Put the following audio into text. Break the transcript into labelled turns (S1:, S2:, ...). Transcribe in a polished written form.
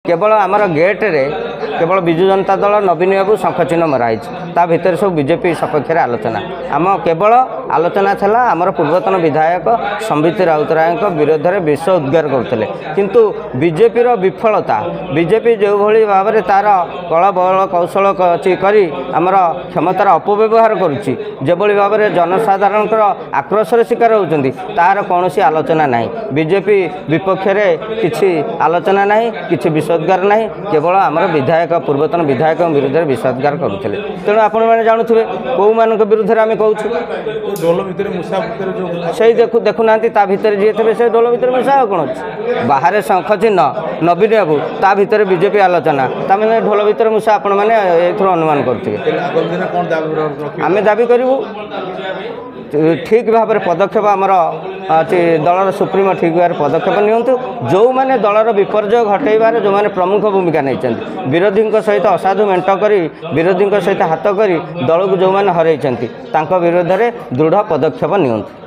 S1: केवल आमर गेट्रे केवल विजु जनता दल नवीन बाबू शंख चिन्ह मराई ता भितर सब बीजेपी सपक्ष आलोचना आम केवल आलोचना था आमर पूर्वतन विधायक संबित राउतराय विरोध में विश्व उद्गार करते किंतु बीजेपी विफलता बीजेपी जो भली भाव में तार कल बल कौशल करी आमर क्षमतार अपव्यवहार करुच्ची जेभली भाव में जनसाधारण आक्रोशर शिकार होती तार कौन आलोचना ना बीजेपी विपक्ष किसी आलोचना ना कि विषोद्गार ना केवल आमर विधायक पूर्वतन विधायक विरुद्ध में विषोद्गार करुले तेणु आपण मैंने जानूे कौ मान विरुद्ध में कहूँ से देखुना भितर जी थे से ढोल भितर मूषा कौन अच्छे बाहर शंख चिन्ह नवीन बाबू ता भितर बीजेपी आलोचना तमें ढोल भितर मूषा आपण मैंने अनुमान करेंगे आम दाबी करूँ ठीक भाव में पदक्षेप आमर दलर सुप्रीमो ठीक भाव पदक्षेप नियंतु जो मैंने दलर विपर्जय घटेबार जो मैंने प्रमुख भूमिका नहीं विरोधी सहित असाधु मेंट कर विरोधी सहित हाथ कर दल को जो मैंने हरई विरोध में दृढ़ पदक्षेप नियंतु।